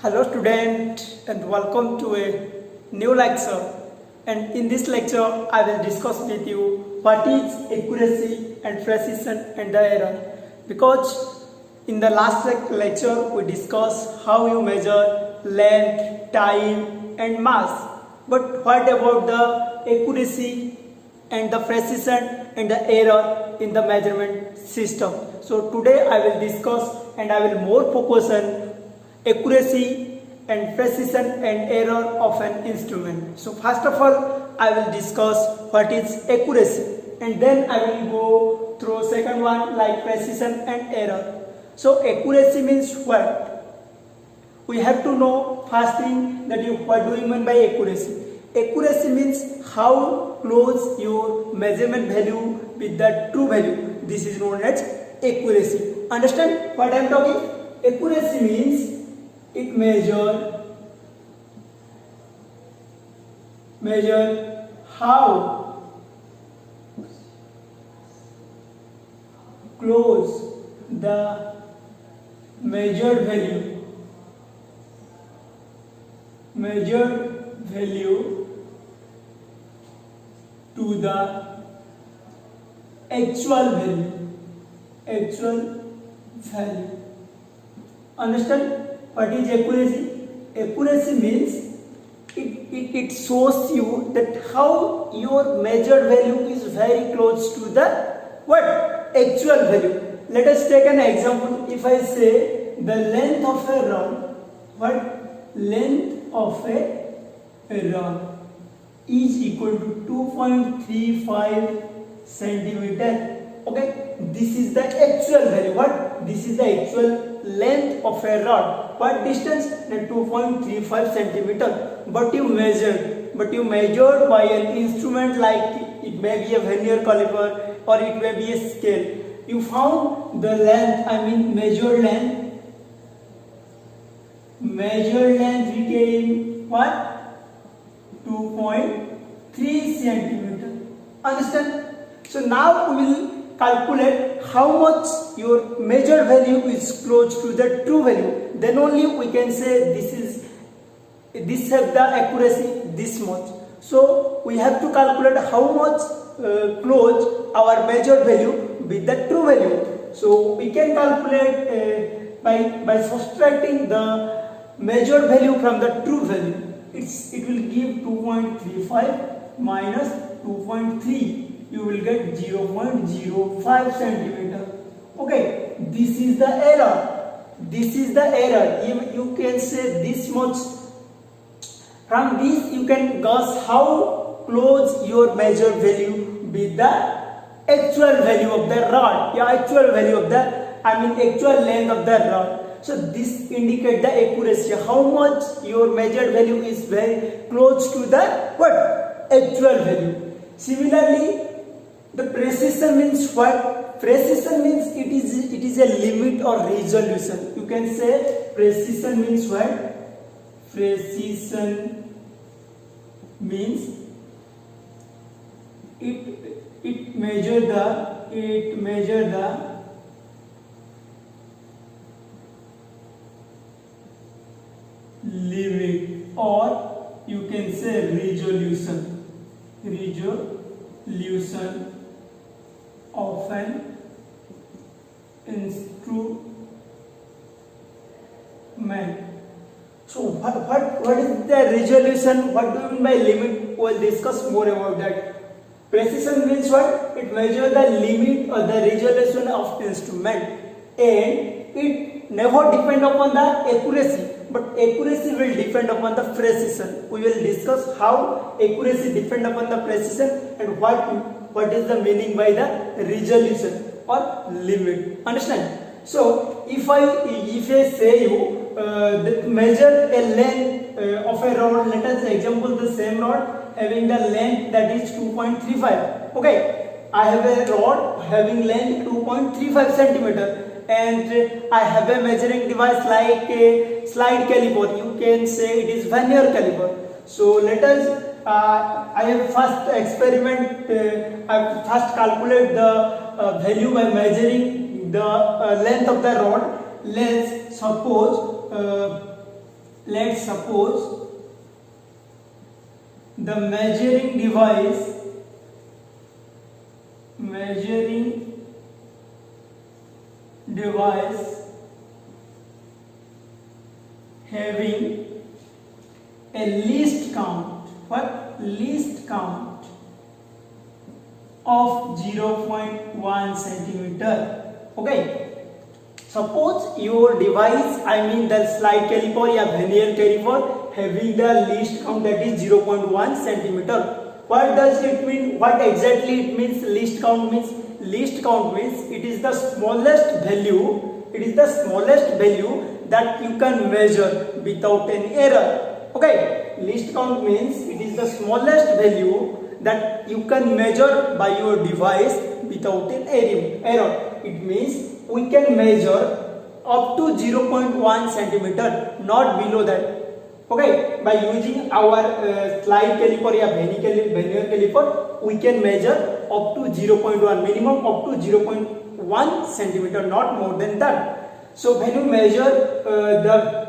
Hello student and welcome to a new lecture, and in this lecture I will discuss with you what is accuracy and precision and the error, because in the last lecture we discussed how you measure length, time and mass, but what about the accuracy and the precision and the error in the measurement system? So today I will discuss and I will more focus on accuracy and precision and error of an instrument. So first of all I will discuss what is accuracy, and then I will go through second one like precision and error. So accuracy means what? We have to know first thing that what do you mean by accuracy? Accuracy means how close your measurement value with the true value. This is known as accuracy. Understand what I am talking? Accuracy means it measure how close the measured value to the actual value. Understand what is accuracy? Accuracy means it shows you that how your measured value is very close to the what? Actual value. Let us take an example. If I say the length of a rod, what? Length of a rod is equal to 2.35 centimeter. Okay, this is the actual value. What? This is the actual length of a rod. What distance? 2.35 centimeter. But you measured by an instrument like it may be a vernier caliper or it may be a scale. You found the length, measured length became what? 2.3 centimeter. Understand? So now we will calculate how much your measured value is close to the true value. Then only we can say this have the accuracy this much. So we have to calculate how much close our measured value with the true value. So we can calculate by subtracting the measured value from the true value. It will give 2.35 minus 2.3. You will get 0.05 centimeter. Okay, this is the error. You can say this much. From this you can guess how close your measured value with the actual value of the rod. Actual length of the rod. So this indicates the accuracy. How much your measured value is very close to the what? Actual value. Similarly, the precision means what? Precision means it is a limit or resolution. You can say precision means what? Precision means it measure the limit, or you can say resolution of an instrument. So what is the resolution? What do you mean by limit? We will discuss more about that. Precision means what? It measures the limit or the resolution of instrument, and it never depend upon the accuracy, but accuracy will depend upon the precision. We will discuss how accuracy depend upon the precision and what is the meaning by the resolution or limit. Understand? So if I say you measure a length of a rod, let us example the same rod having the length that is 2.35. Okay, I have a rod having length 2.35 centimeter, and I have a measuring device like a slide caliper. You can say it is vernier caliper. So let us I have first experiment. I first calculate the value by measuring the length of the rod. Let's suppose let's suppose the measuring device having a least count, of 0.1 centimeter. Okay, suppose your device, I mean the slide caliper or vernier caliper, having the least count, that is 0.1 centimeter. What does it mean? What exactly it means? Least count means it is the smallest value. It is the smallest value that you can measure without any error. Okay, least count means it is the smallest value that you can measure by your device without an error. It means we can measure up to 0.1 centimeter, not below that. Okay, by using our slide caliper or vernier caliper, we can measure up to 0.1, minimum up to 0.1 centimeter, not more than that. So when you measure the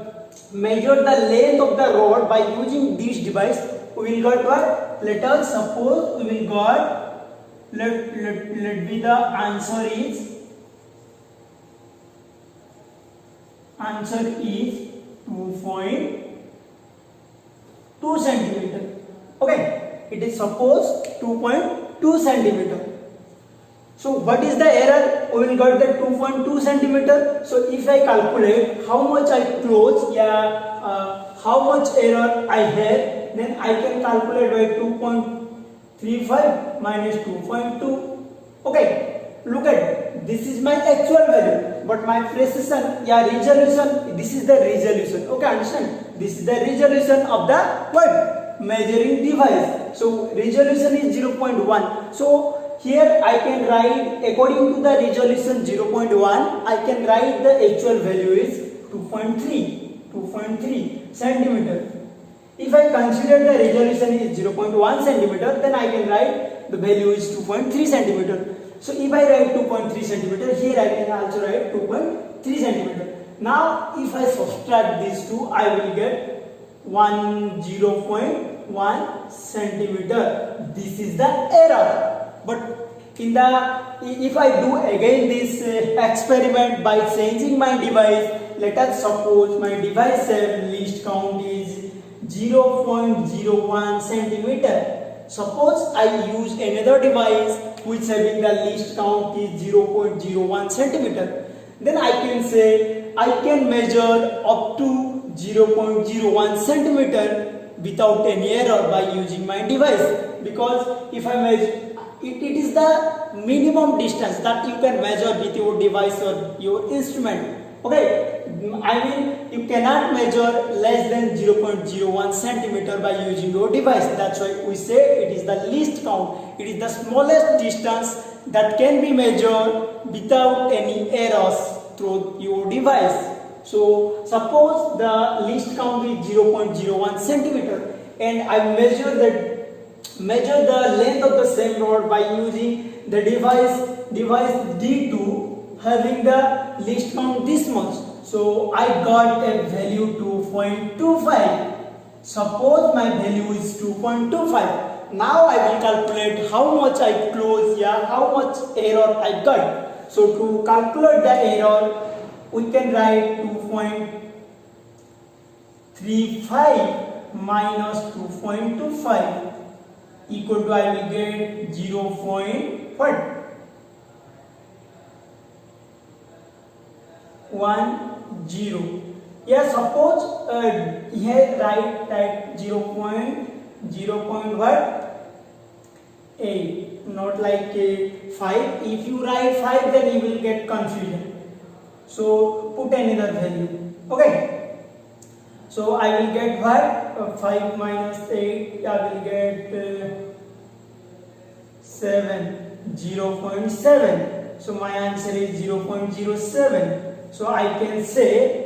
length of the rod by using this device, we will get what? Let us suppose we will got, let be the answer is 2.2 centimeter. Okay, it is suppose 2.2 centimeter. So what is the error? We will get the 2.2 centimeter. So if I calculate how much I close, how much error I have, then I can calculate by 2.35 minus 2.2. Okay, look at, this is my actual value, but my precision, resolution, this is the resolution. Okay, understand? This is the resolution of the what? Measuring device. So resolution is 0.1. So here I can write, according to the resolution 0.1, I can write the actual value is 2.3 centimeter. If I consider the resolution is 0.1 centimeter, then I can write the value is 2.3 centimeter. So if I write 2.3 centimeter, here I can also write 2.3 centimeter. Now if I subtract these two, I will get 0.1 centimeter. This is the error. But if I do again this experiment by changing my device, let us suppose my device least count is 0.01 centimeter. Suppose I use another device which having the least count is 0.01 centimeter. Then I can say I can measure up to 0.01 centimeter without any error by using my device, because if I measure it is the minimum distance that you can measure with your device or your instrument. Okay, I mean you cannot measure less than 0.01 centimeter by using your device. That's why we say it is the least count. It is the smallest distance that can be measured without any errors through your device. So suppose the least count is 0.01 centimeter and I measure the length of the same rod by using the device D2 having the least count this much. So I got a value 2.25. Suppose my value is 2.25. Now I will calculate how much I close, how much error I got. So to calculate the error, we can write 2.35 minus 2.25 equal to, I will get 0.10. Yeah, suppose here write that 0.8, not like 5. If you write 5, then you will get confusion. So put another value. Okay. So I will get what? 5 minus 8, I will get 0.7. So my answer is 0.07. So I can say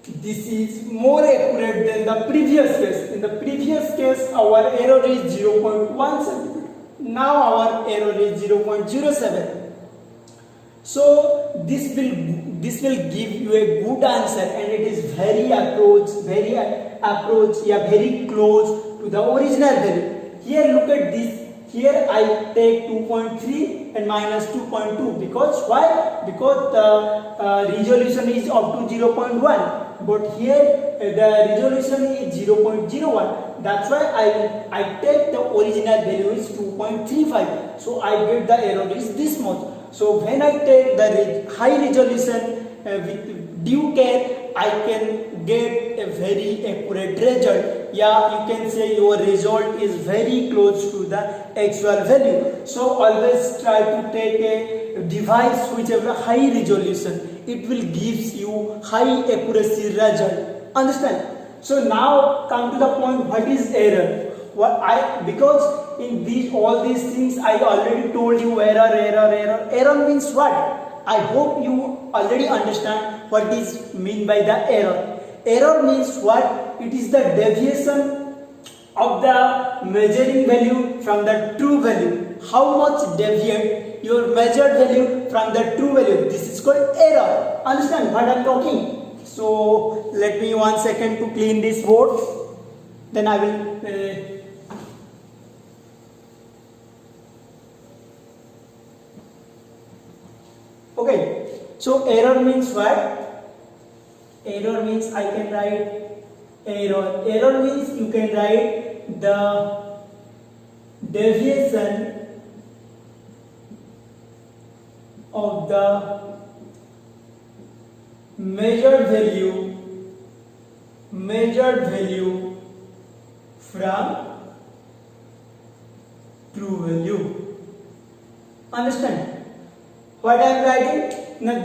this is more accurate than the previous case. In the previous case, our error is 0.1 centimeter. Now our error is 0.07. So this will this will give you a good answer, and it is very close to the original value. Here look at this. Here I take 2.3 and minus 2.2 because why? Because the resolution is up to 0.1, but here the resolution is 0.01. That's why I take the original value is 2.35. So I get the error is this much. So when I take the high resolution with due care, I can get a very accurate result. Yeah, you can say your result is very close to the actual value. So always try to take a device which have a high resolution. It will gives you high accuracy result. Understand? So now come to the point, what is error? Because in all these things I already told you error. Error means what? I hope you already understand what is mean by the error. Error means what? It is the deviation of the measuring value from the true value. How much deviate your measured value from the true value? This is called error. Understand what I am talking? So let me 1 second to clean this board. Then I will okay, so error means what? Error means I can write error. Error means you can write the deviation of the measured value from true value. Understand what I am writing? Now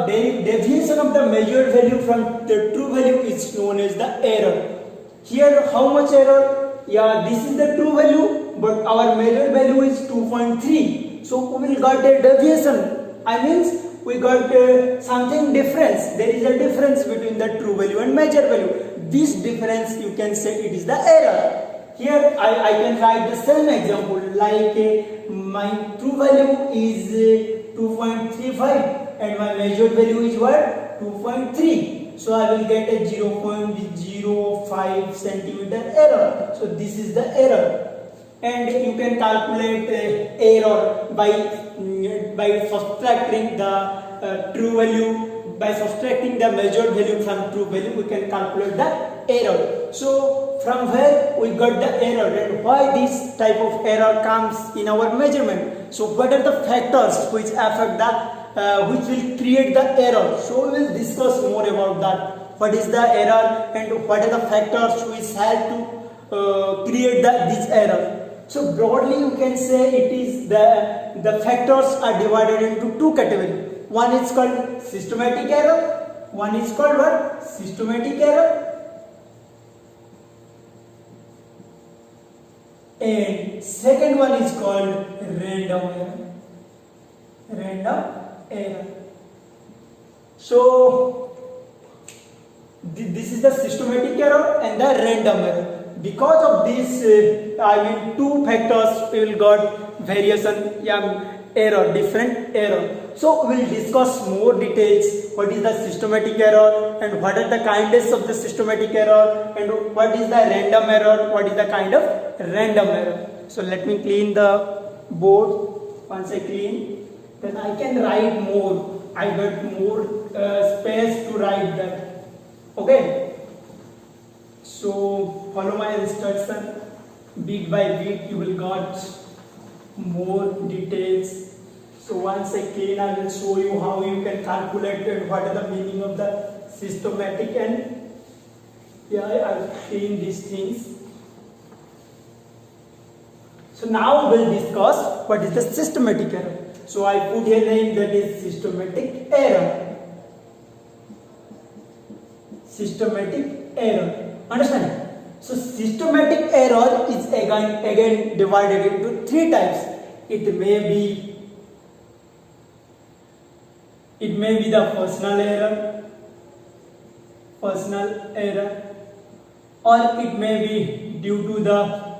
the deviation of the measured value from the true value is known as the error. Here how much error? Yeah, this is the true value, but our measured value is 2.3. So we will got a deviation. I means we got something difference. There is a difference between the true value and measured value. This difference you can say it is the error. Here I can write the same example like my true value is 2.35 and my measured value is what? 2.3. So I will get a 0.05 centimeter error. So this is the error. And you can calculate error by subtracting the true value, by subtracting the measured value from true value, we can calculate the error. So from where we got the error and why this type of error comes in our measurement. So what are the factors which affect that, which will create the error? So we will discuss more about that. What is the error and what are the factors which help to create this error? So broadly you can say it is the factors are divided into two categories. One is called systematic error. One is called what? Systematic error. And second one is called random error. Random error. So this is the systematic error and the random error. Because of this, two factors we will got variation, error, different error. So we will discuss more details. What is the systematic error and what are the kinds of the systematic error and what is the random error, what is the kind of random error. So let me clean the board. Once I clean, then I can write more. I got more space to write that. Okay. So follow my instruction. Bit by bit you will got more details. So once I clean, I will show you how you can calculate and what are the meaning of the systematic and I will clean these things. So now we will discuss what is the systematic error. So I put here name, that is systematic error. Systematic error. Understand? So systematic error is again divided into three types. It may be the personal error, or it may be due to the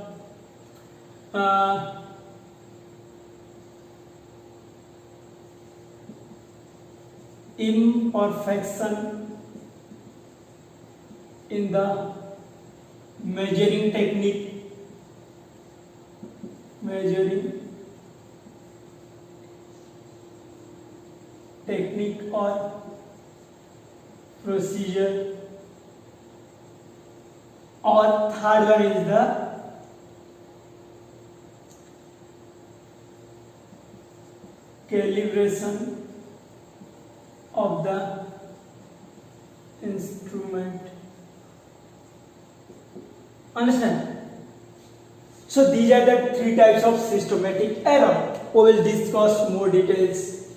imperfection in the measuring technique or procedure, or third one is the calibration of the instrument. Understand? So these are the three types of systematic error. We will discuss more details,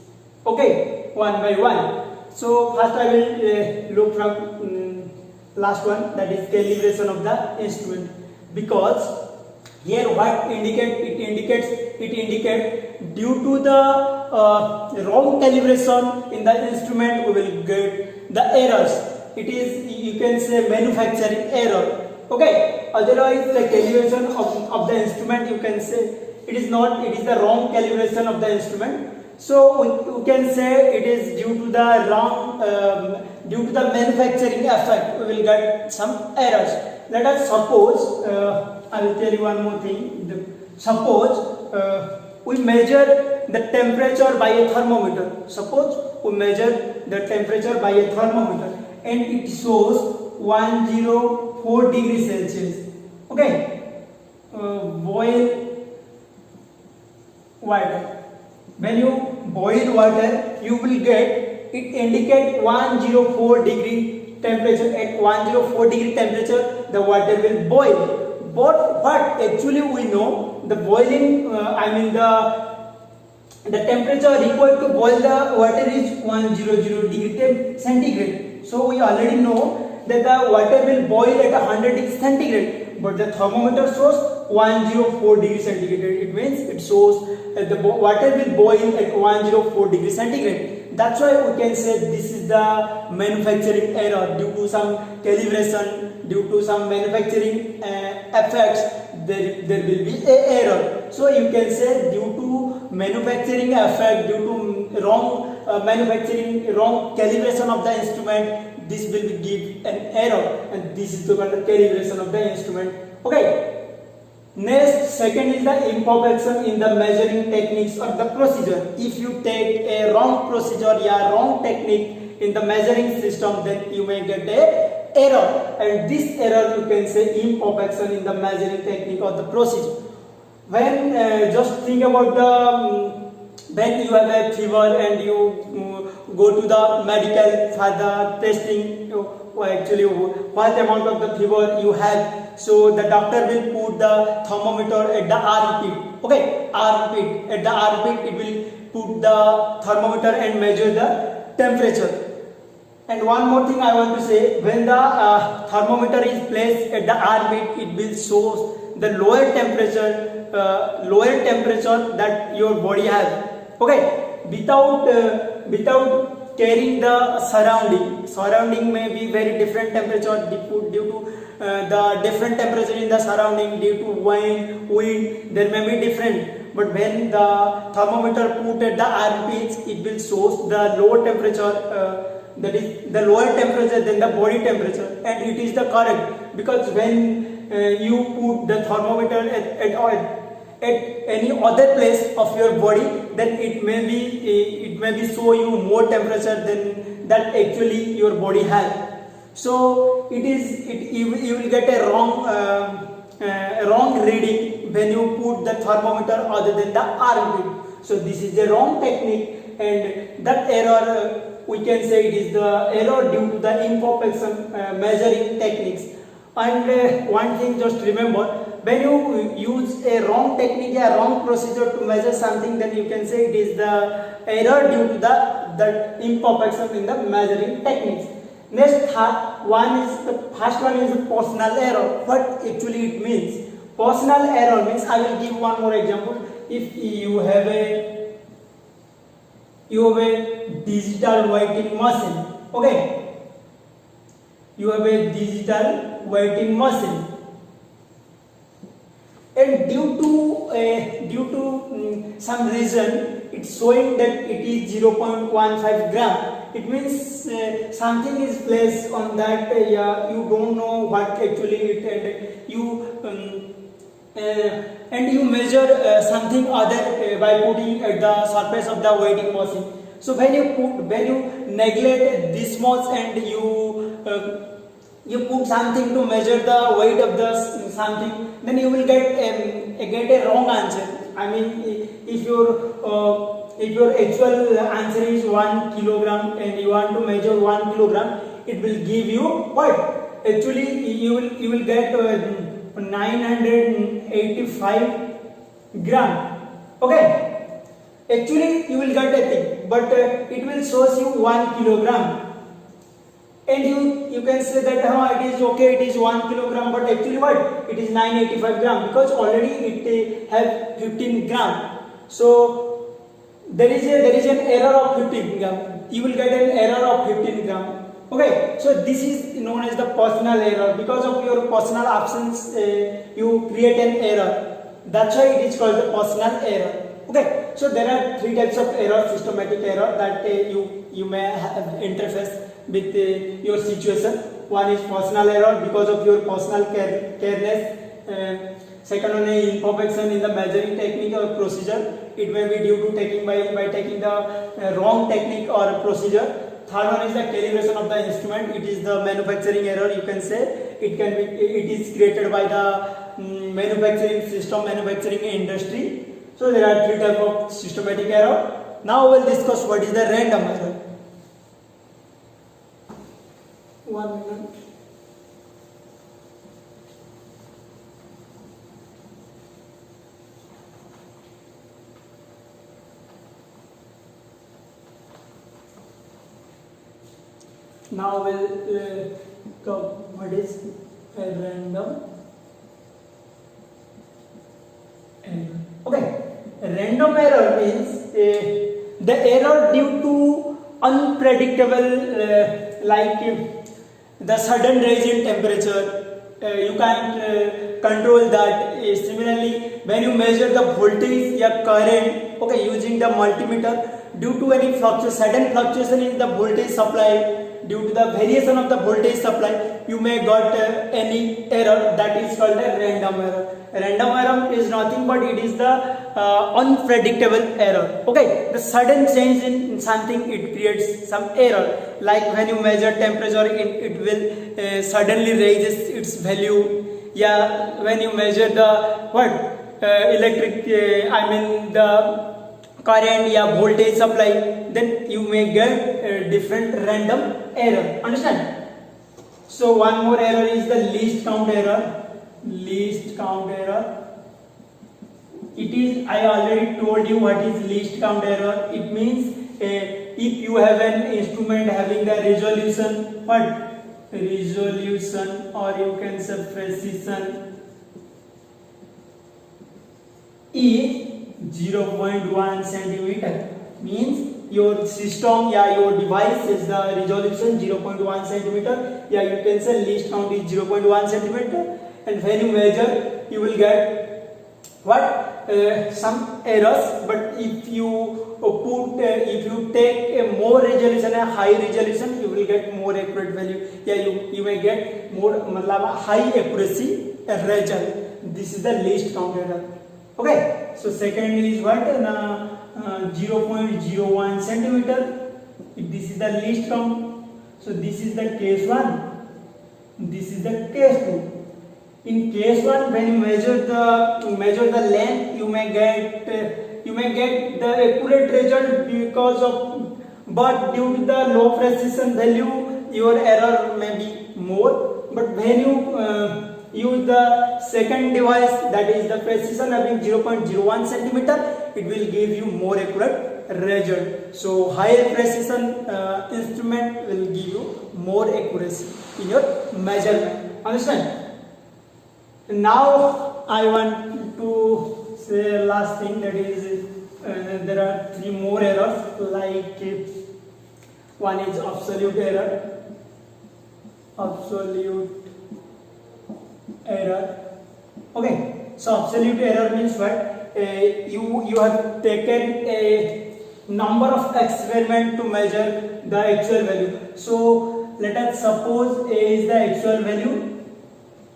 okay, one by one. So first I will look from last one, that is calibration of the instrument, because here what it indicates due to the wrong calibration in the instrument we will get the errors. It is, you can say, manufacturing error, okay. Otherwise the calibration of the instrument, you can say it is not, it is the wrong calibration of the instrument. So we can say it is due to the wrong due to the manufacturing effect we will get some errors. Let us suppose I will tell you one more thing. Suppose we measure the temperature by a thermometer. Suppose we measure the temperature by a thermometer and it shows 104 degrees Celsius. Okay, boil water. When you boil water, you will get it indicate 104 degree temperature. At 104 degree temperature, the water will boil. But actually we know the boiling, the temperature required to boil the water is 100 degree centigrade. So we already know that the water will boil at 100 degree centigrade, but the thermometer shows 104 degree centigrade. It means it shows that the water will boil at 104 degree centigrade. That's why we can say this is the manufacturing error. Due to some calibration, due to some manufacturing effects, there will be an error. So you can say due to manufacturing effect, due to wrong wrong calibration of the instrument, this will give an error, and this is the calibration of the instrument. Okay. Next, second is the imperfection in the measuring techniques or the procedure. If you take a wrong procedure or wrong technique in the measuring system, then you may get a error, and this error you can say imperfection in the measuring technique or the procedure. When just think about the when you have a fever and you go to the medical for the testing, actually what amount of the fever you have. So the doctor will put the thermometer at the armpit. Okay, armpit. At the armpit, it will put the thermometer and measure the temperature. And one more thing I want to say: when the thermometer is placed at the armpit, it will show the lower temperature that your body has. Okay, without caring the surrounding may be very different temperature due to the different temperature in the surrounding, due to wind there may be different. But when the thermometer put at the armpits, it will show the lower temperature, that is the lower temperature than the body temperature, and it is the correct, because when you put the thermometer at any other place of your body, then it may be show you more temperature than that actually your body has. So you will get a wrong reading when you put the thermometer other than the armpit. So this is a wrong technique, and that error we can say it is the error due to the imperfection measuring techniques. And one thing just remember, when you use a wrong technique, a wrong procedure to measure something, then you can say it is the error due to that imperfection in the measuring techniques. Next the first one is personal error. What actually it means? Personal error means, I will give one more example. If you have a digital weighting machine, okay, you have a digital weighting machine, and due to some reason it's showing that it is 0.15 gram, it means something is placed on that, you don't know what actually it, and you measure something other by putting at the surface of the weighing machine. So when you neglect this much and you put something to measure the weight of the something, then you will get a wrong answer. I mean, if your actual answer is 1 kilogram and you want to measure 1 kilogram, it will give you what? Actually, you will get 985 gram. Okay. Actually, you will get a thing, but it will show you 1 kilogram. And you can say that it is okay, it is 1 kilogram, but actually what? It is 985 gram, because already it have 15 gram. So there is an error of 15 gram. You will get an error of 15 gram. Okay, so this is known as the personal error. Because of your personal absence, you create an error. That's why it is called the personal error. Okay, so there are 3 types of error: systematic error, that you may have interface with your situation. One is personal error, because of your personal carelessness. Second one is imperfection in the measuring technique or procedure. It may be due to taking by taking the wrong technique or procedure. Third one is the calibration of the instrument. It is the manufacturing error, you can say. It is created by the manufacturing system, manufacturing industry. So there are 3 types of systematic error. Now we will discuss what is the random error. 1 minute. Now we'll come what is a random error. Okay, random error means the error due to unpredictable, like the sudden rise in temperature. You can't control that. Similarly, when you measure the voltage or current, okay, using the multimeter, due to any sudden fluctuation in the voltage supply, due to the variation of the voltage supply, you may got any error, that is called a random error. Random error is nothing but it is the unpredictable error. Okay, the sudden change in something, it creates some error. Like when you measure temperature, it will suddenly raises its value. Yeah, when you measure the electric, the current, voltage supply, then you may get a different random error. Understand? So one more error is the least count error. Least count error. It is, I already told you what is least count error. It means if you have an instrument having the resolution, resolution, or you can say precision is 0.1 centimeter, means your system, your device is the resolution 0.1 centimeter. You can say least count is 0.1 centimeter, and when you measure, you will get some errors. But if you if you take a more resolution, a high resolution, you will get more accurate value. You may get more high accuracy result. This is the least count error. Okay, so second is what? 0.01 centimeter. If this is the least count, so this is the case 1. This is the case 2. In case 1, when you measure the length, you may get the accurate result because of, but due to the low precision value, your error may be more. But when you use the second device, that is the precision having 0.01 centimeter, it will give you more accurate result. So higher precision instrument will give you more accuracy in your measurement. Understand? Now I want to say last thing, that is there are 3 more errors. Like one is absolute error. Absolute error. Okay, so absolute error means what? You have taken number of experiment to measure the actual value. So let us suppose A is the actual value,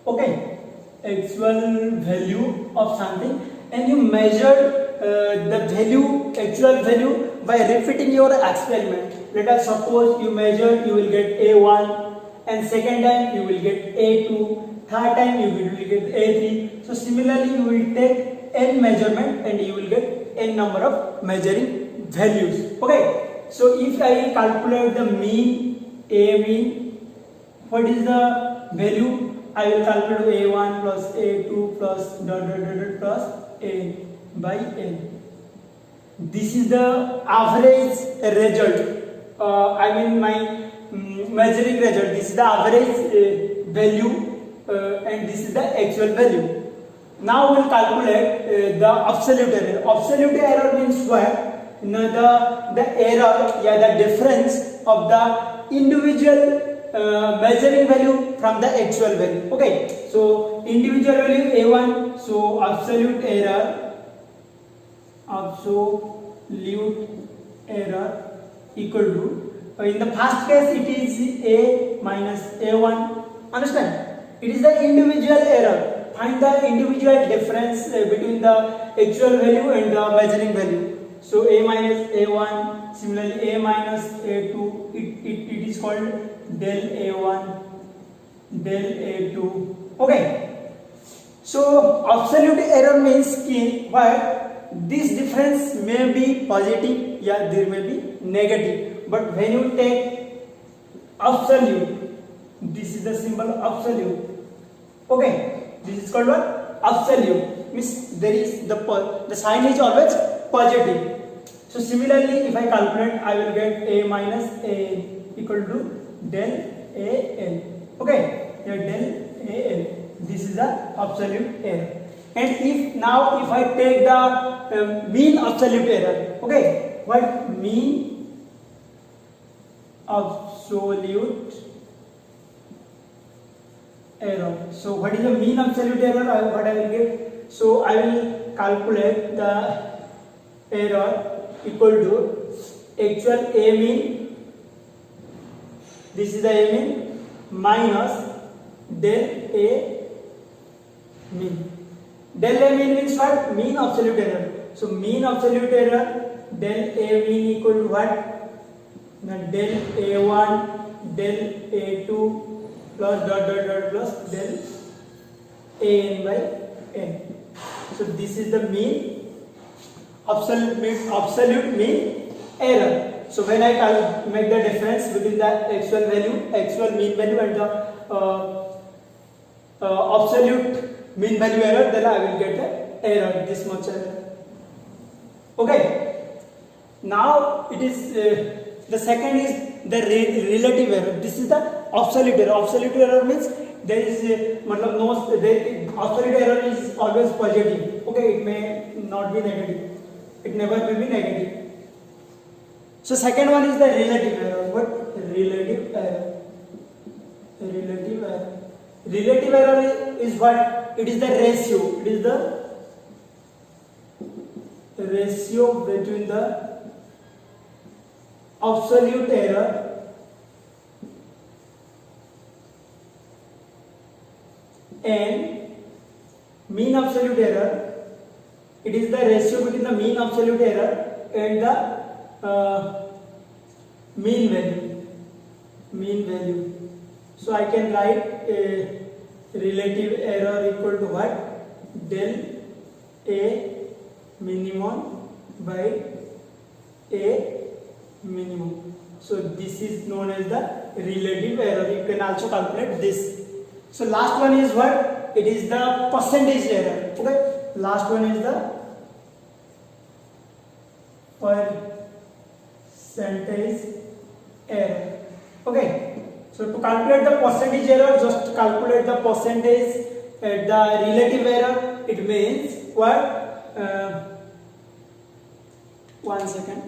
okay, actual value of something, and you measure the value, actual value, by repeating your experiment. Let us suppose you measure, you will get A1, and second time you will get A2, third time you will get A3. So similarly you will take n measurement and you will get n number of measuring values. Okay, so if I calculate the mean, A mean, what is the value? I will calculate A1 plus A2 plus dot dot dot dot plus A by N. This is the average result. I mean my measuring result. This is the average value and this is the actual value. Now we will calculate the absolute error. Absolute error means what? The error, yeah, the difference of the individual measuring value from the actual value. Okay, so individual value A1, so absolute error equal to, in the first case it is A minus A1. Understand? It is the individual error. Find the individual difference between the actual value and the measuring value. So A minus A1, similarly A minus A2, it is called del A1, del A2. Okay. So absolute error means what? This difference may be positive, yeah, there may be negative. But when you take absolute, this is the symbol absolute. Okay, this is called what? Absolute. Means there is the sign is always positive. So similarly, if I calculate, I will get A minus A equal to del AL. Okay, yeah, del AL. This is the absolute error. And if I take the mean absolute error, okay, what mean absolute error? So what is the mean absolute error? What I will get? So I will calculate the error equal to actual A mean. This is the A mean minus del A mean. Del A mean means what? Mean absolute error. So mean absolute error del A mean equal to what? Now del A1 del A2 plus dot dot dot plus del AN by N. So this is the mean absolute mean error. So when I make the difference between the actual value, actual mean value, and the absolute mean value error, then I will get the error, this much error. Okay. Now it is the second is the relative error. This is the absolute error. Absolute error means there is absolute error is always positive. Okay, it may not be negative. It never will be negative. So second one is the relative error. What? Relative error. Relative error. Relative error is what? It is the ratio. It is the ratio between the absolute error and mean absolute error. It is the ratio between the mean absolute error and the mean value. Mean value. So I can write a relative error equal to what? Del A minimum by A minimum. So this is known as the relative error. You can also calculate this. So last one is what? It is the percentage error. Okay. Last one is the percentage error. Okay. So to calculate the percentage error, just calculate the percentage at the relative error. It means what? 1 second.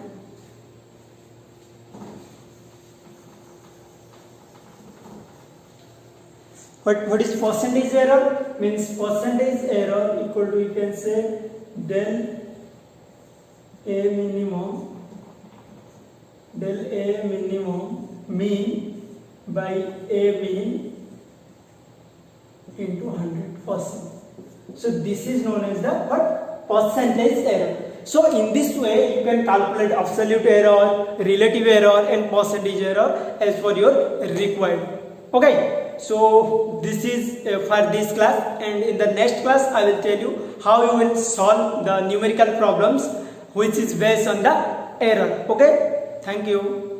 What is percentage error? Means percentage error equal to, you can say, del A minimum del A minimum mean by A mean into 100%. So this is known as the what? Percentage error. So in this way you can calculate absolute error, relative error and percentage error as per your required. Okay, so this is for this class, and in the next class I will tell you how you will solve the numerical problems which is based on the error. Okay, thank you.